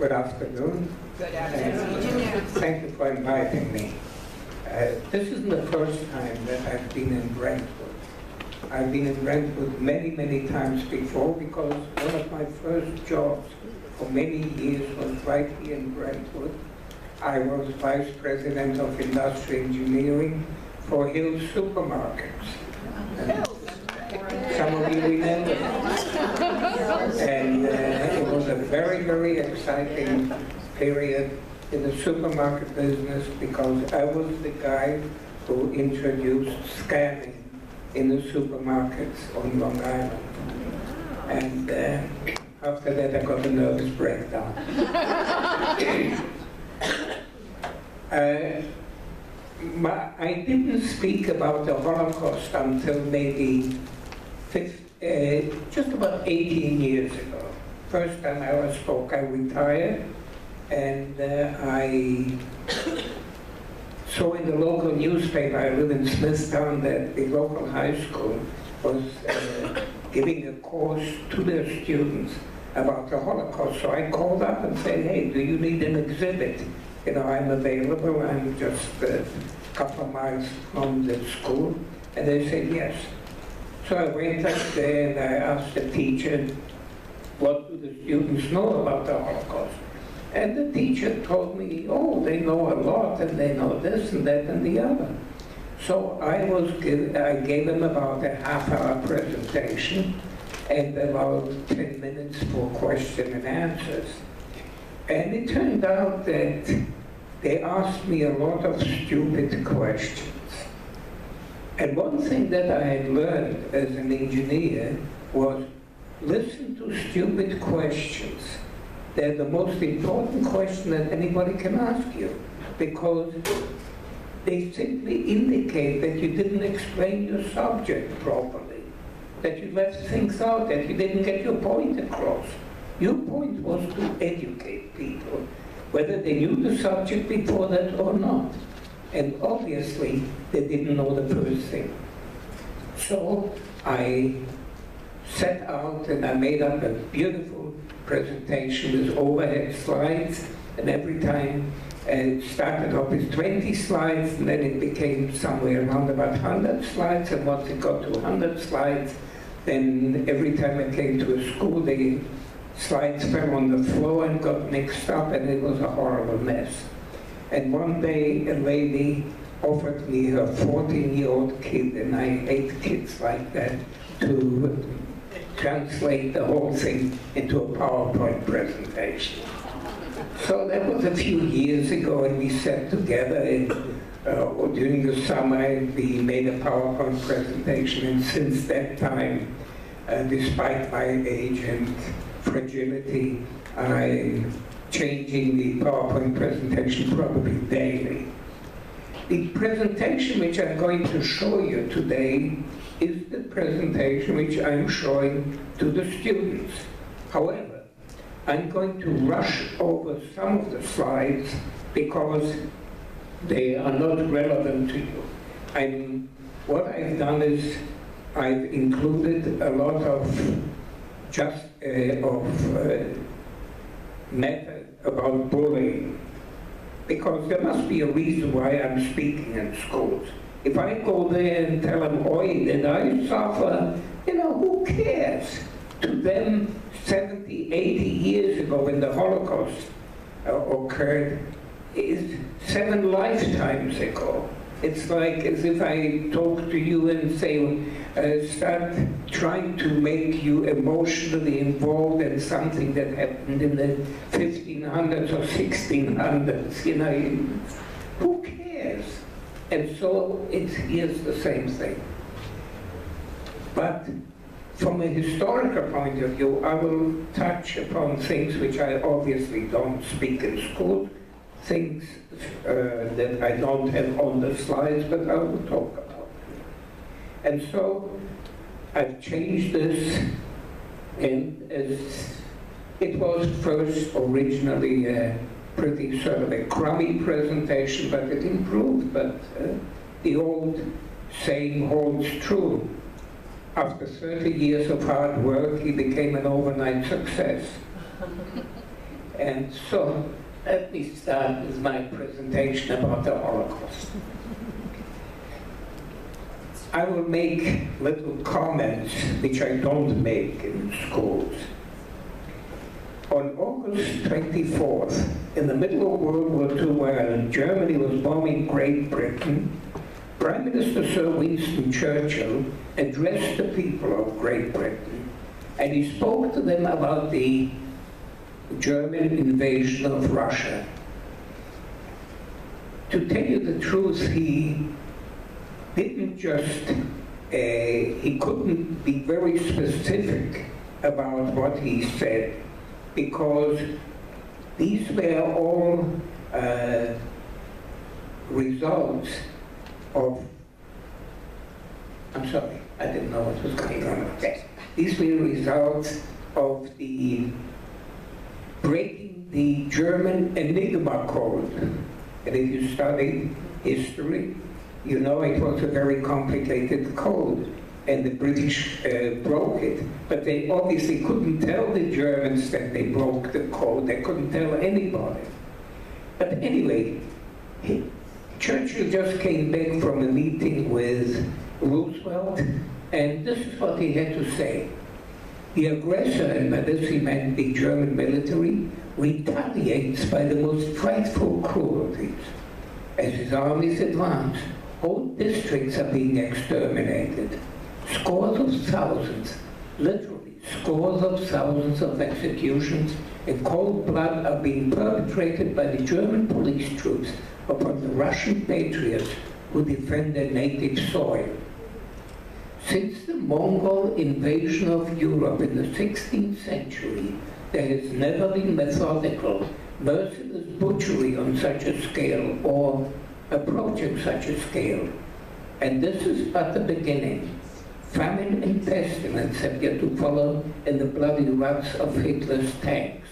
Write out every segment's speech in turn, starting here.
Good afternoon. Good afternoon. Thank you for inviting me. This isn't the first time that I've been in Brentwood. I've been in Brentwood many, many times before because one of my first jobs for many years was right here in Brentwood. I was Vice President of Industrial Engineering for Hill Supermarkets. Some of you remember that. And it was a very, very exciting period in the supermarket business because I was the guy who introduced scanning in the supermarkets on Long Island. And after that I got a nervous breakdown. I didn't speak about the Holocaust until maybe just about 18 years ago. First time I ever spoke, I retired, and I saw in the local newspaper, I live in Smithtown, that the local high school was giving a course to their students about the Holocaust. So I called up and said, hey, do you need an exhibit? You know, I'm available, I'm just a couple of miles from the school. And they said yes. So I went up there and I asked the teacher, what do the students know about the Holocaust? And the teacher told me, oh, they know a lot, and they know this and that and the other. So I gave them about a half-hour presentation and about 10 minutes for question and answers. And it turned out that they asked me a lot of stupid questions. And one thing that I had learned as an engineer was listen to stupid questions. They're the most important question that anybody can ask you, because they simply indicate that you didn't explain your subject properly, that you left things out, that you didn't get your point across. Your point was to educate people, whether they knew the subject before that or not. And obviously, they didn't know the first thing. So I set out and I made up a beautiful presentation with overhead slides, and every time it started off with 20 slides, and then it became somewhere around about 100 slides, and once it got to 100 slides, then every time I came to a school, the slides fell on the floor and got mixed up, and it was a horrible mess. And one day a lady offered me her 14-year-old kid, and I hate kids like that, to translate the whole thing into a PowerPoint presentation. So that was a few years ago, and we sat together and during the summer we made a PowerPoint presentation, and since that time, despite my age and fragility, I'm changing the PowerPoint presentation probably daily. The presentation which I'm going to show you today is the presentation which I'm showing to the students. However, I'm going to rush over some of the slides because they are not relevant to you. What I've done is I've included a lot of method about bullying, because there must be a reason why I'm speaking in schools. If I go there and tell them, oi, did I suffer, you know, who cares? To them, 70, 80 years ago when the Holocaust occurred, is 7 lifetimes ago. It's like as if I talk to you and say, start trying to make you emotionally involved in something that happened in the 1500s or 1600s, you know, who cares? And so here's the same thing. But from a historical point of view, I will touch upon things which I obviously don't speak in school, things that I don't have on the slides, but I will talk about them. And so I've changed this, and as it was first originally a pretty sort of a crummy presentation, but it improved. But the old saying holds true. After 30 years of hard work, he became an overnight success. And so let me start with my presentation about the Holocaust. I will make little comments which I don't make in schools. On August 24th, in the middle of World War II, where Germany was bombing Great Britain, Prime Minister Sir Winston Churchill addressed the people of Great Britain, and he spoke to them about the German invasion of Russia. To tell you the truth, he didn't just, he couldn't be very specific about what he said, because these were all results of, I'm sorry, I didn't know what was going on with that. These were results of the breaking the German Enigma code. And if you study history, you know it was a very complicated code, and the British broke it. But they obviously couldn't tell the Germans that they broke the code. They couldn't tell anybody. But anyway, Churchill just came back from a meeting with Roosevelt, and this is what he had to say. The aggressor, and by this he meant the German military, retaliates by the most frightful cruelties. As his armies advance, whole districts are being exterminated. Scores of thousands, literally scores of thousands of executions in cold blood are being perpetrated by the German police troops upon the Russian patriots who defend their native soil. Since the Mongol invasion of Europe in the 16th century, there has never been methodical, merciless butchery on such a scale or approaching such a scale. And this is but the beginning. Famine and pestilence have yet to follow in the bloody ruts of Hitler's tanks.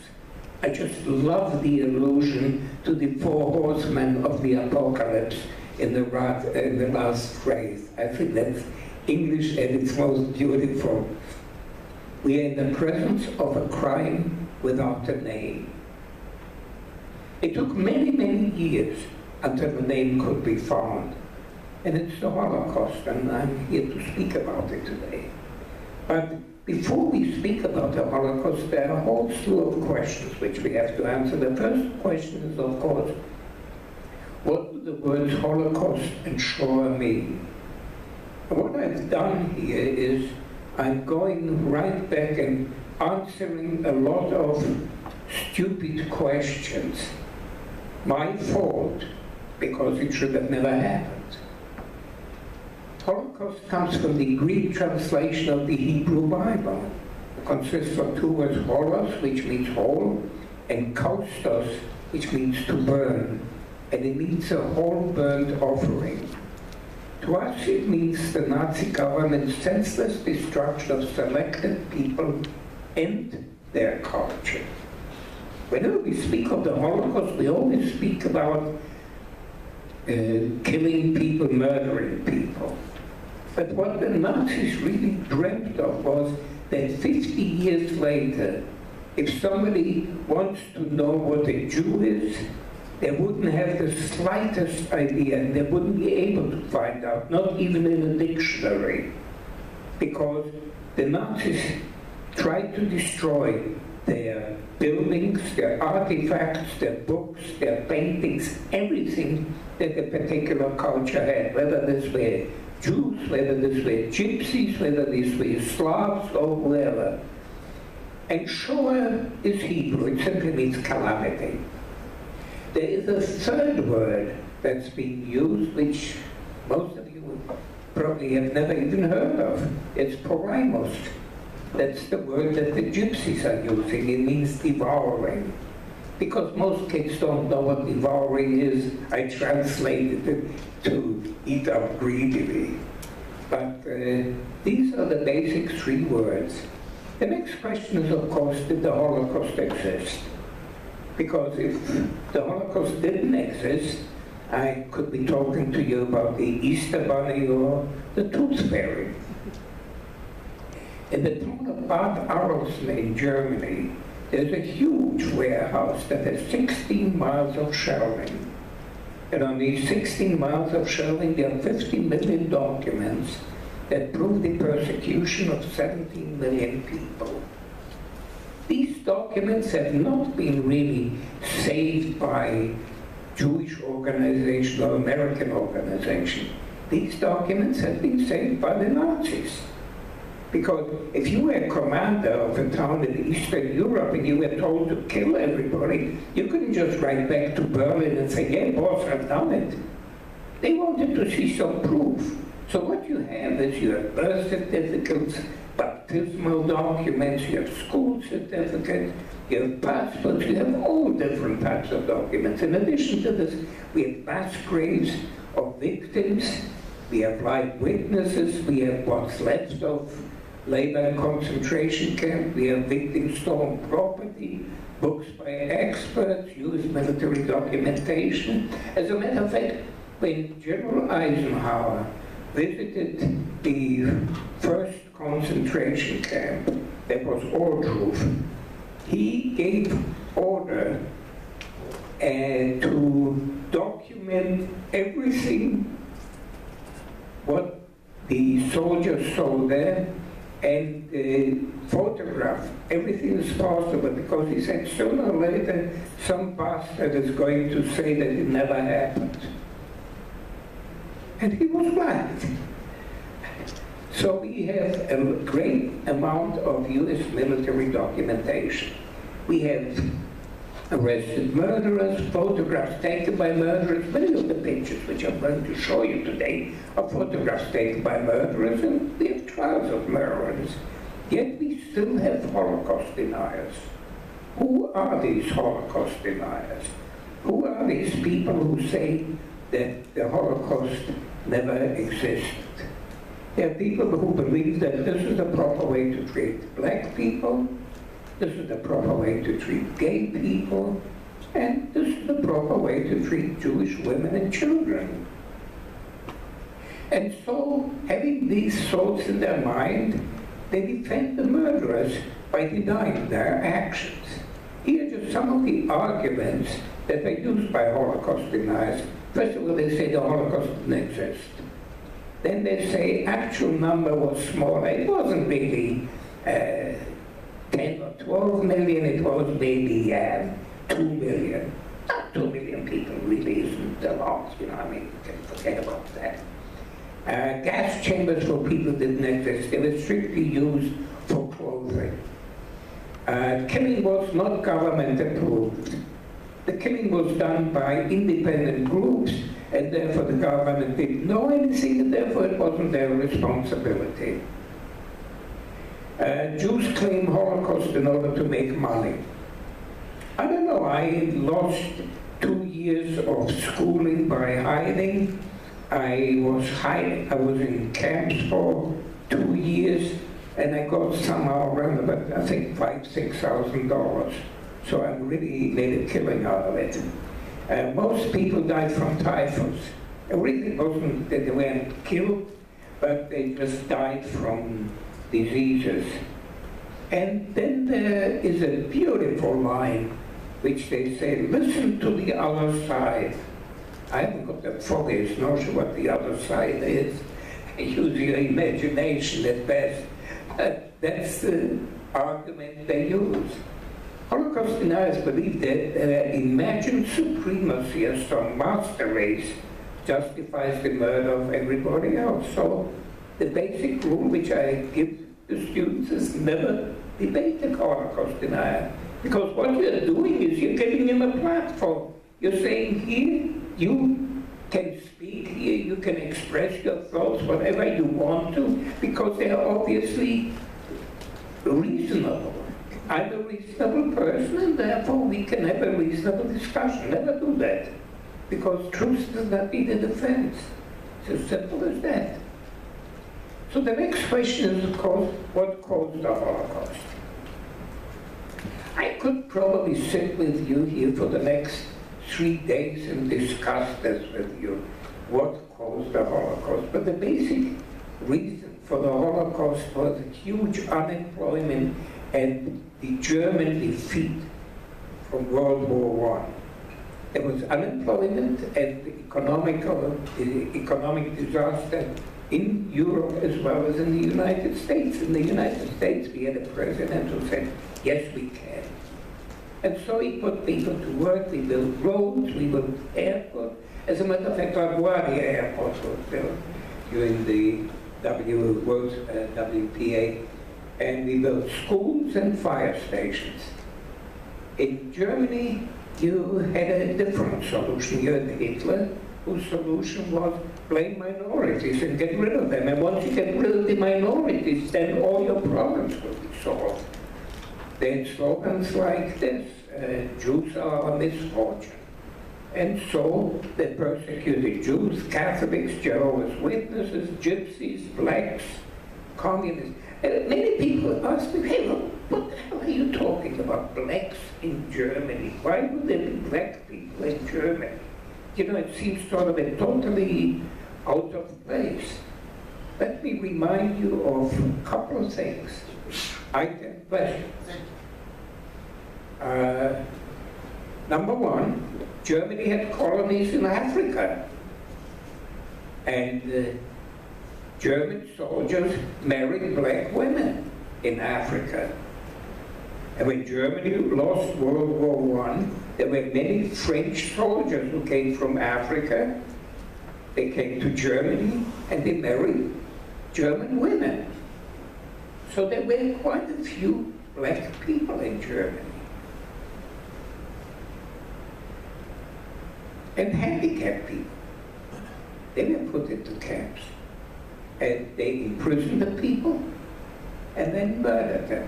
I just love the allusion to the four horsemen of the apocalypse in the last phrase. I think that's English at its most beautiful. We are in the presence of a crime without a name. It took many, many years until the name could be found. And it's the Holocaust, and I'm here to speak about it today. But before we speak about the Holocaust, there are a whole slew of questions which we have to answer. The first question is, of course, what do the words Holocaust and Shoah mean? And what I've done here is I'm going right back and answering a lot of stupid questions. My fault, because it should have never happened. Holocaust comes from the Greek translation of the Hebrew Bible. It consists of two words, holos, which means whole, and kaustos, which means to burn. And it means a whole burnt offering. To us, it means the Nazi government's senseless destruction of selected people and their culture. Whenever we speak of the Holocaust, we always speak about killing people, murdering people. But what the Nazis really dreamt of was that 50 years later, if somebody wants to know what a Jew is, they wouldn't have the slightest idea, and they wouldn't be able to find out, not even in a dictionary, because the Nazis tried to destroy their buildings, their artifacts, their books, their paintings, everything that a particular culture had, whether this were Jews, whether this were Gypsies, whether this were Slavs, or whoever. And Shoah is Hebrew, it simply means calamity. There is a third word that's being used, which most of you probably have never even heard of. It's porimos. That's the word that the Gypsies are using. It means devouring. Because most kids don't know what devouring is, I translated it to eat up greedily. But these are the basic three words. The next question is, of course, did the Holocaust exist? Because if the Holocaust didn't exist, I could be talking to you about the Easter Bunny or the Tooth Fairy. In the town of Bad Arolsen in Germany, There's a huge warehouse that has 16 miles of shelving. And on these 16 miles of shelving, there are 50 million documents that prove the persecution of 17 million people. These documents have not been really saved by Jewish organization or American organization. These documents have been saved by the Nazis. Because if you were a commander of a town in Eastern Europe and you were told to kill everybody, you couldn't just write back to Berlin and say, yeah, boss, I've done it. They wanted to see some proof. So what you have is you have birth certificates, baptismal documents, you have school certificates, you have passports, you have all different types of documents. In addition to this, we have mass graves of victims, we have live witnesses, we have what's left of labor concentration camp, we have victims' stolen property, books by experts, used military documentation. As a matter of fact, when General Eisenhower visited the first concentration camp, that was Ordruf, he gave order to document everything what the soldiers saw there, and photograph everything as possible, because he said sooner or later some bastard is going to say that it never happened. And he was right. So we have a great amount of US military documentation. We have arrested murderers, photographs taken by murderers. Many of the pictures which I'm going to show you today are photographs taken by murderers, and we have trials of murderers. Yet we still have Holocaust deniers. Who are these Holocaust deniers? Who are these people who say that the Holocaust never existed? There are people who believe that this is the proper way to treat black people, this is the proper way to treat gay people, and this is the proper way to treat Jewish women and children. And so, having these thoughts in their mind, they defend the murderers by denying their actions. Here are just some of the arguments that are used by Holocaust deniers. First of all, they say the Holocaust didn't exist. Then they say actual number was smaller. It wasn't really 10 or 12 million, it was maybe 2 million. Not 2 million people really isn't a lot, you know, I mean, you can forget about that. Gas chambers for people didn't exist. They were strictly used for clothing. Killing was not government approved. The killing was done by independent groups, and therefore the government didn't know anything, and therefore it wasn't their responsibility. Jews claim Holocaust in order to make money. I don't know, I lost 2 years of schooling by hiding. I was in camps for 2 years, and I got somehow around about, I think, $5,000–6,000. So I really made a killing out of it. Most people died from typhus. It really wasn't that they weren't killed, but they just died from diseases. And then there is a beautiful line which they say, listen to the other side. I haven't got the foggiest notion what the other side is. Use your imagination at best. But that's the argument they use. Holocaust deniers believe that imagined supremacy as some master race justifies the murder of everybody else. So the basic rule which I give to students is never debate the Holocaust denier. Because what you're doing is you're giving him a platform. You're saying here, you can speak here, you can express your thoughts whatever you want to, because they are obviously reasonable. I'm a reasonable person, and therefore we can have a reasonable discussion. Never do that, because truth does not need a defense. It's as simple as that. So the next question is, of course, what caused the Holocaust? I could probably sit with you here for the next 3 days and discuss this with you, what caused the Holocaust. But the basic reason for the Holocaust was huge unemployment and the German defeat from World War I. There was unemployment and economic disaster in Europe as well as in the United States. In the United States, we had a president who said, yes, we can. And so he put people to work. We built roads, we built airports. As a matter of fact, LaGuardia Airport was built during the WPA. And we built schools and fire stations. In Germany, you had a different solution. You had Hitler, whose solution was blame minorities and get rid of them. And once you get rid of the minorities, then all your problems will be solved. They had slogans like this, Jews are a misfortune. And so they persecuted Jews, Catholics, Jehovah's Witnesses, Gypsies, blacks, communists. And many people ask me, hey, well, what the hell are you talking about, blacks in Germany? Why would there be black people in Germany? You know, it seems sort of a totally out of place. Let me remind you of a couple of things. Number one, Germany had colonies in Africa. And German soldiers married black women in Africa. And when Germany lost World War I, there were many French soldiers who came from Africa. They came to Germany and they married German women. So there were quite a few black people in Germany. And handicapped people. They were put into camps. And they imprisoned the people and then murdered them.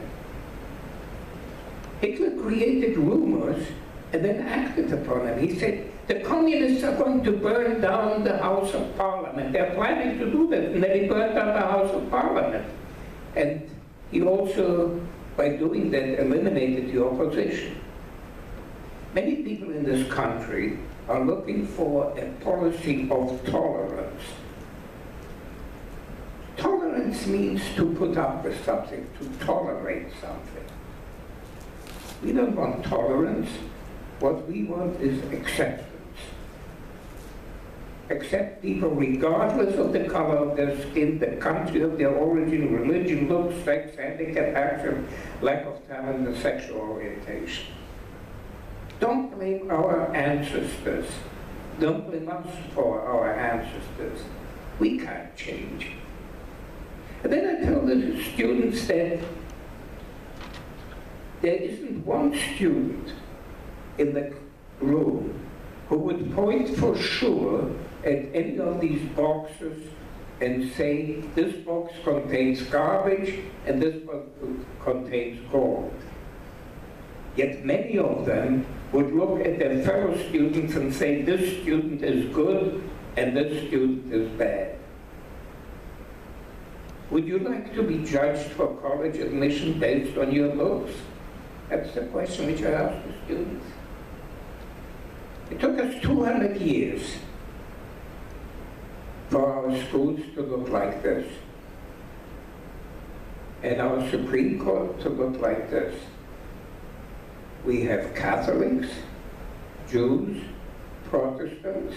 Hitler created rumors and then acted upon them. He said, the communists are going to burn down the House of Parliament. They're planning to do that. And then he burned down the House of Parliament. And he also, by doing that, eliminated the opposition. Many people in this country are looking for a policy of tolerance. Tolerance means to put up with something, to tolerate something. We don't want tolerance. What we want is acceptance. Accept people regardless of the color of their skin, the country of their origin, religion, looks, sex, handicap, action, lack of talent, and sexual orientation. Don't blame our ancestors. Don't blame us for our ancestors. We can't change. And then I tell the students that there isn't one student in the room who would point for sure at any of these boxes and say, this box contains garbage and this box contains gold. Yet many of them would look at their fellow students and say, this student is good and this student is bad. Would you like to be judged for college admission based on your looks? That's the question which I ask the students. It took us 200 years for our schools to look like this, and our Supreme Court to look like this. We have Catholics, Jews, Protestants,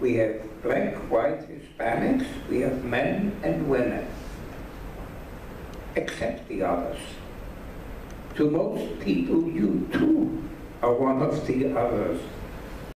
we have black, white, Hispanics, we have men and women. Accept the others. To most people, you too are one of the others.